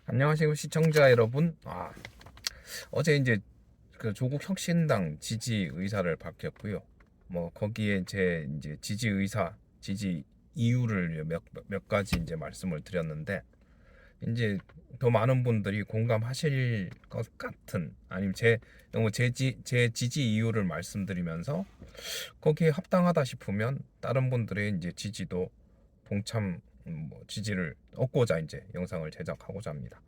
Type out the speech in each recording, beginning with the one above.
안녕하세요 시청자 여러분. 어제 이제 그 조국 혁신당 지지 의사를 밝혔고요. 뭐 거기에 제 이제 지지 의사, 지지 이유를 몇 가지 이제 말씀을 드렸는데, 이제 더 많은 분들이 공감하실 것 같은, 아니면 제 지지 이유를 말씀드리면서 거기에 합당하다 싶으면 다른 분들의 이제 지지도 동참, 지지를 얻고자 이제 영상을 제작하고자 합니다.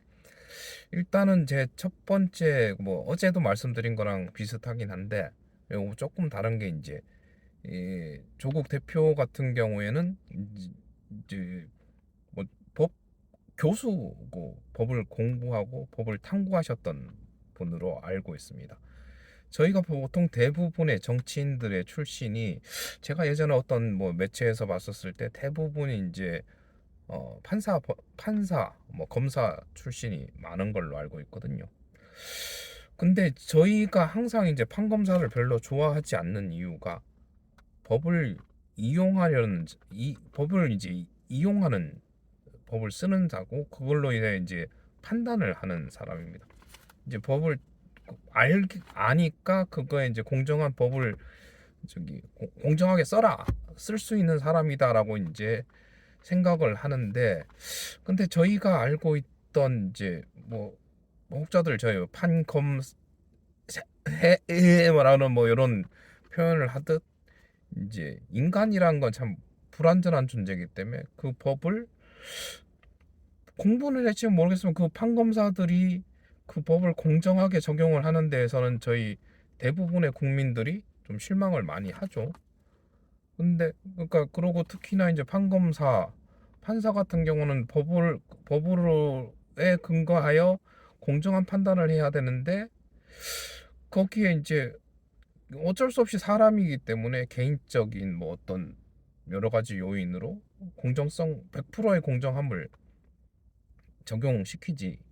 일단은 제 첫 번째, 뭐 어제도 말씀드린 거랑 비슷하긴 한데 요 조금 다른 게 이제 이 조국 대표 같은 경우에는 이제 뭐 법 교수고 법을 공부하고 법을 탐구하셨던 분으로 알고 있습니다. 저희가 보통 대부분의 정치인들의 출신이, 제가 예전에 어떤 뭐 매체에서 봤었을 때 대부분이 이제 판사, 뭐 검사 출신이 많은 걸로 알고 있거든요. 근데 저희가 항상 이제 판검사를 별로 좋아하지 않는 이유가, 법을 이용하려는, 이 법을 이제 이용하는, 법을 쓰는 자고 그걸로 인해 이제 판단을 하는 사람입니다. 이제 법을 아니까 그거에 이제 공정한 법을 공정하게 써라, 쓸 수 있는 사람이다라고 이제 생각을 하는데, 근데 저희가 알고 있던 이제 뭐 혹자들 저희 판검 해라는 뭐 이런 표현을 하듯, 이제 인간이란 건 참 불완전한 존재이기 때문에 그 법을 공부는 했지만 모르겠으면 그 판검사들이 그 법을 공정하게 적용을 하는 데에서는 저희 대부분의 국민들이 좀 실망을 많이 하죠. 근데 그러니까 그러고 특히나 이제 판사 같은 경우는 법으로에 근거하여 공정한 판단을 해야 되는데, 거기에 이제 어쩔 수 없이 사람이기 때문에 개인적인 뭐 어떤 여러 가지 요인으로 공정성 100%의 공정함을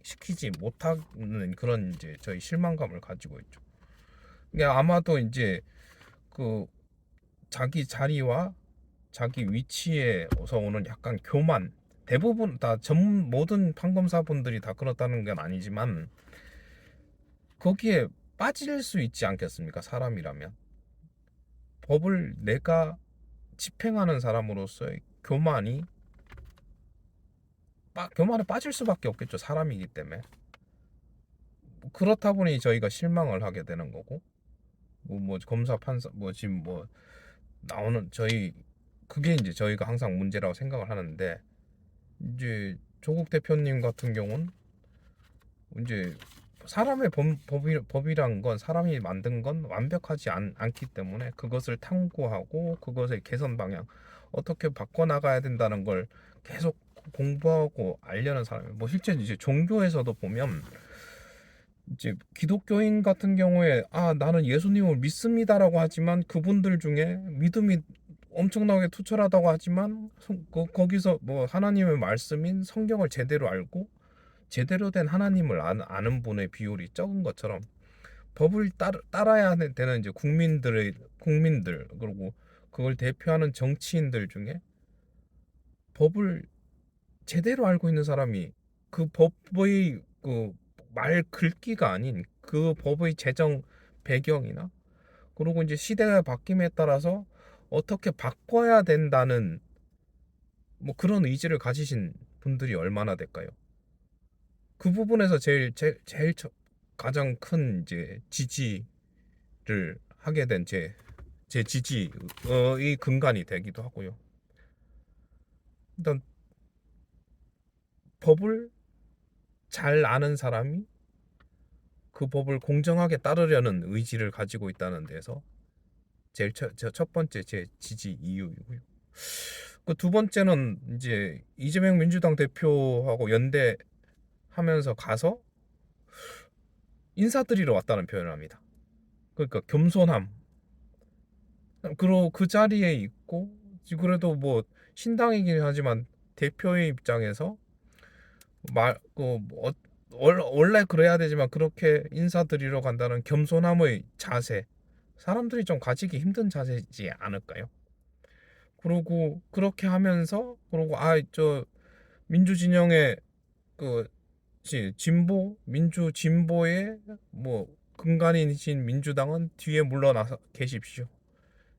시키지 못하는 그런 이제 저희 실망감을 가지고 있죠. 이게 아마도 이제 그 자기 자리와 자기 위치에서 오는 약간 교만, 대부분 다 모든 판검사분들이 다 그렇다는 건 아니지만 거기에 빠질 수 있지 않겠습니까? 사람이라면 법을 내가 집행하는 사람으로서의 교만에 빠질 수밖에 없겠죠. 사람이기 때문에. 그렇다 보니 저희가 실망을 하게 되는 거고, 뭐 검사 판사 뭐 지금 뭐 나오는 저희, 그게 이제 저희가 항상 문제라고 생각을 하는데, 이제 조국 대표님 같은 경우는 이제 사람의 법이란 건, 사람이 만든 건 완벽하지 않기 때문에 그것을 탐구하고 그것의 개선 방향, 어떻게 바꿔나가야 된다는 걸 계속 공부하고 알려는 사람이에요. 뭐 실제 이제 종교에서도 보면, 이제 기독교인 같은 경우에 나는 예수님을 믿습니다라고 하지만 그분들 중에 믿음이 엄청나게 투철하다고 하지만 거기서 뭐 하나님의 말씀인 성경을 제대로 알고 제대로 된 하나님을 아는 분의 비율이 적은 것처럼, 법을 따라야 되는 이제 국민들, 그리고 그걸 대표하는 정치인들 중에 법을 제대로 알고 있는 사람이 그 법의 그 말 긁기가 아닌 그 법의 제정 배경이나, 그리고 이제 시대가 바뀜에 따라서 어떻게 바꿔야 된다는 뭐 그런 의지를 가지신 분들이 얼마나 될까요? 그 부분에서 가장 큰 이제 지지를 하게 된 제 지지의 근간이 되기도 하고요. 일단 법을 잘 아는 사람이 그 법을 공정하게 따르려는 의지를 가지고 있다는 데서 첫 번째 제 지지 이유이고요. 그 두 번째는 이제 이재명 민주당 대표하고 연대하면서 가서 인사드리러 왔다는 표현을 합니다. 그러니까 겸손함. 그리고 그 자리에 있고, 그래도 뭐 신당이긴 하지만 대표의 입장에서 원래 그래야 되지만 그렇게 인사드리러 간다는 겸손함의 자세, 사람들이 좀 가지기 힘든 자세지 않을까요? 그리고 그렇게 하면서, 그리고 저 민주진영의 그 진보 민주 진보의 뭐 근간이신 민주당은 뒤에 물러나서 계십시오.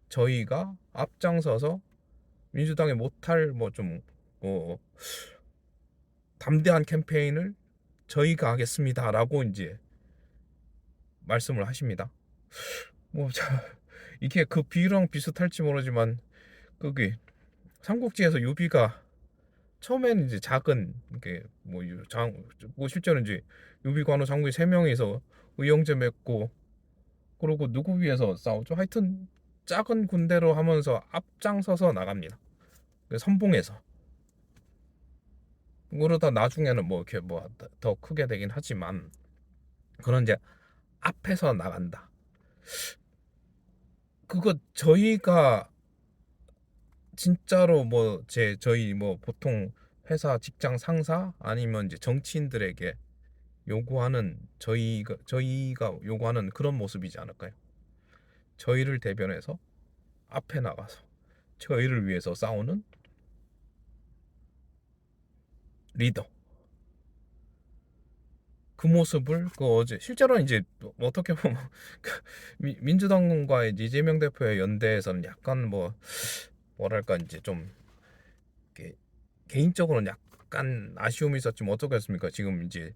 저희가 앞장서서 민주당이 못할 뭐 담대한 캠페인을 저희가 하겠습니다라고 이제 말씀을 하십니다. 뭐 이게 그 비유랑 비슷할지 모르지만 그게 삼국지에서 유비가 처음에는 이제 작은 이게 뭐 실제로 이제 유비 관우 장군이 세 명이서 의형제 맺고 그러고 누구 위해서 싸우죠? 하여튼 작은 군대로 하면서 앞장서서 나갑니다. 선봉에서 그러다 나중에는 뭐 이렇게 뭐 더 크게 되긴 하지만 그런 이제 앞에서 나간다. 그거 저희가 진짜로 저희 뭐 보통 회사 직장 상사 아니면 이제 정치인들에게 요구하는 저희가 요구하는 그런 모습이지 않을까요? 저희를 대변해서 앞에 나가서 저희를 위해서 싸우는 리더. 그 모습을 어제 실제로 이제 어떻게 보면 민주당과 이재명 대표의 연대에서는 약간 뭐랄까 이제 좀 개인적으로는 약간 아쉬움이 있었지만 어떻겠습니까? 지금 이제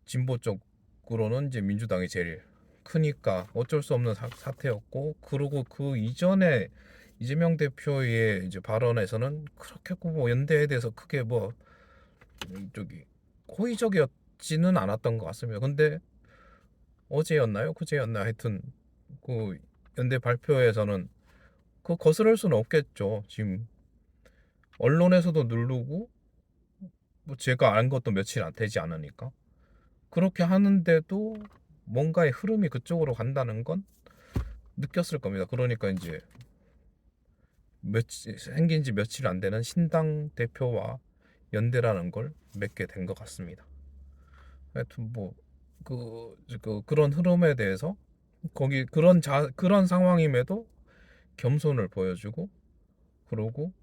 진보 쪽으로는 이제 민주당이 제일 크니까 어쩔 수 없는 사태였고 그리고 그 이전에 이재명 대표의 이제 발언에서는 그렇게 뭐 연대에 대해서 크게 저기 호의적이었지는 않았던 것 같습니다. 근데 어제였나요? 그제였나요? 하여튼 그 연대 발표에서는 그 거스를 수는 없겠죠. 지금 언론에서도 누르고 뭐 제가 안 것도 며칠 안 되지 않으니까 그렇게 하는데도 뭔가의 흐름이 그쪽으로 간다는 건 느꼈을 겁니다. 그러니까 이제 생긴 지 며칠 안 되는 신당 대표와 연대라는 걸 맺게 된 것 같습니다. 하여튼 그런 흐름에 대해서 거기 그런 상황임에도 겸손을 보여주고 그러고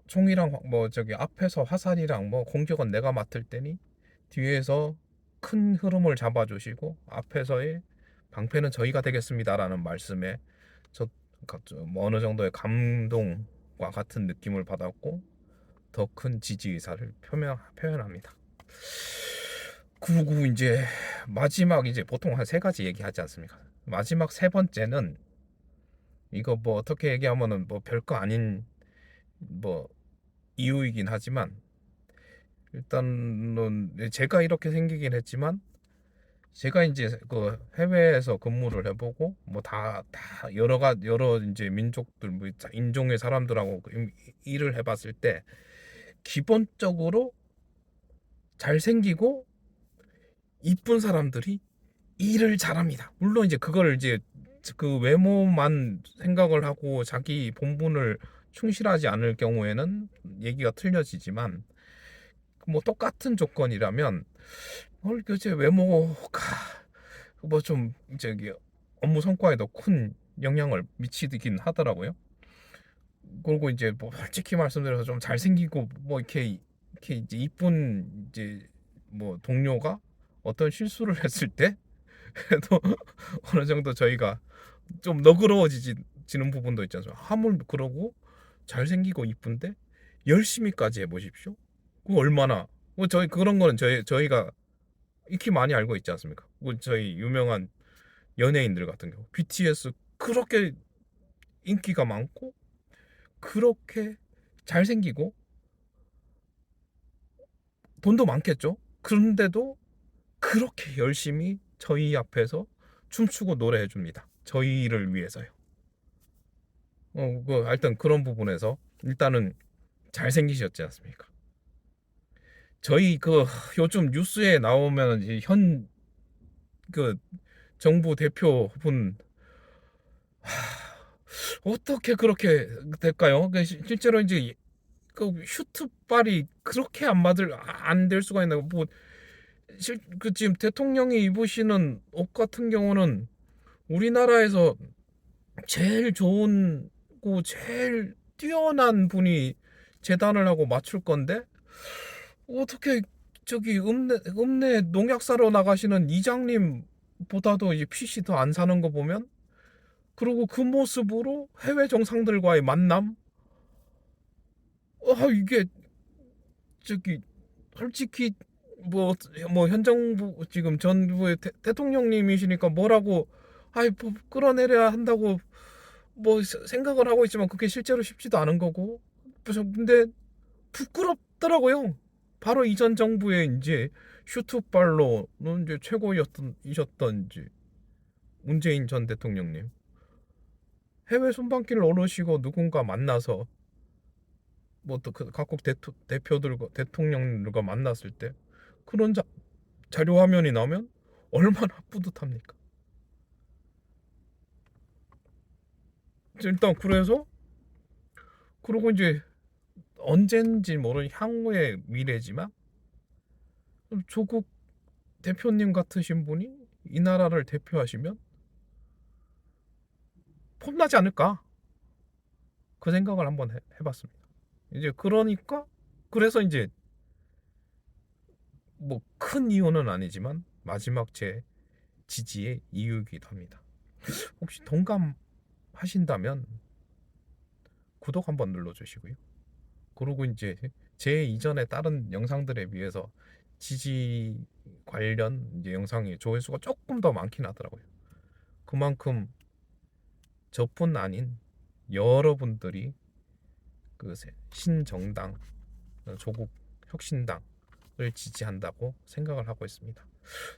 총이랑 앞에서 화살이랑 공격은 내가 맡을 테니 뒤에서 큰 흐름을 잡아주시고 앞에서의 방패는 저희가 되겠습니다라는 말씀에 저 어느 정도의 감동과 같은 느낌을 받았고 더 큰 지지 의사를 표현합니다. 그리고 이제 마지막 이제 보통 한 세 가지 얘기하지 않습니까? 마지막 세 번째는 이거 어떻게 얘기하면은 별거 아닌 뭐 이유이긴 하지만 일단은 제가 이렇게 생기긴 했지만 제가 이제 그 해외에서 근무를 해보고 다 여러 이제 민족들 인종의 사람들하고 일을 해봤을 때 기본적으로 잘생기고 이쁜 사람들이 일을 잘합니다. 물론 이제 그걸 이제 그 외모만 생각을 하고 자기 본분을 충실하지 않을 경우에는 얘기가 틀려지지만 똑같은 조건이라면 교체 외모가 좀 저기 업무 성과에도 큰 영향을 미치긴 하더라고요. 그리고 이제 솔직히 말씀드려서 좀 잘생기고 이렇게 이제 이쁜 이제 동료가 어떤 실수를 했을 때 또 어느 정도 저희가 좀 너그러워지는 부분도 있지 않습니까? 하물 그러고 잘생기고 이쁜데 열심히까지 해보십시오. 그 얼마나 저희 그런 거는 저희가 익히 많이 알고 있지 않습니까? 저희 유명한 연예인들 같은 경우 BTS 그렇게 인기가 많고 그렇게 잘생기고 돈도 많겠죠. 그런데도 그렇게 열심히 저희 앞에서 춤추고 노래해 줍니다. 저희를 위해서요. 하여튼 그런 부분에서 일단은 잘생기셨지 않습니까? 저희 요즘 뉴스에 나오면 현 정부 대표분 어떻게 그렇게 될까요? 실제로 이제 슈트발이 그렇게 안 될 수가 있나요? 지금 대통령이 입으시는 옷 같은 경우는 우리나라에서 제일 좋은 제일 뛰어난 분이 재단을 하고 맞출 건데 어떻게 저기 읍내 농약 사러 나가시는 이장님보다도 이제 PC 더 안 사는 거 보면, 그리고 그 모습으로 해외 정상들과의 만남, 이게 저기 솔직히 현 정부 지금 전부의 대통령님이시니까 뭐라고 뭐 끌어내려야 한다고 생각을 하고 있지만 그게 실제로 쉽지도 않은 거고. 근데 부끄럽더라고요. 바로 이전 정부의 이제 슈트발로는 이제 최고였던 이제 문재인 전 대통령님, 해외 순방길을 오르시고 누군가 만나서 또 각국 대표들과 대통령들과 만났을 때 그런 자료 화면이 나오면 얼마나 뿌듯합니까? 일단 그리고 이제 언젠지 모르는 향후의 미래지만 조국 대표님 같으신 분이 이 나라를 대표하시면 폼나지 않을까, 그 생각을 한번 해봤습니다. 이제 그래서 이제 큰 이유는 아니지만 마지막 제 지지의 이유이기도 합니다. 혹시 동감하신다면 구독 한번 눌러주시고요. 그리고 이제 제 이전에 다른 영상들에 비해서 지지 관련 이제 영상이 조회수가 조금 더 많긴 하더라고요. 그만큼 저뿐 아닌 여러분들이 그 신정당, 조국 혁신당을 지지한다고 생각을 하고 있습니다.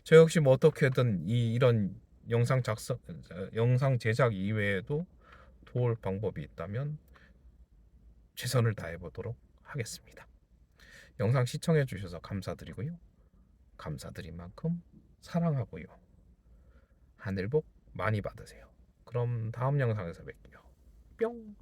저 역시 어떻게든 이런 영상 제작 이외에도 도울 방법이 있다면 최선을 다해 보도록 하겠습니다. 영상 시청해 주셔서 감사드리고요. 감사드린 만큼 사랑하고요. 하늘 복 많이 받으세요. 그럼 다음 영상에서 뵐게요. 뿅.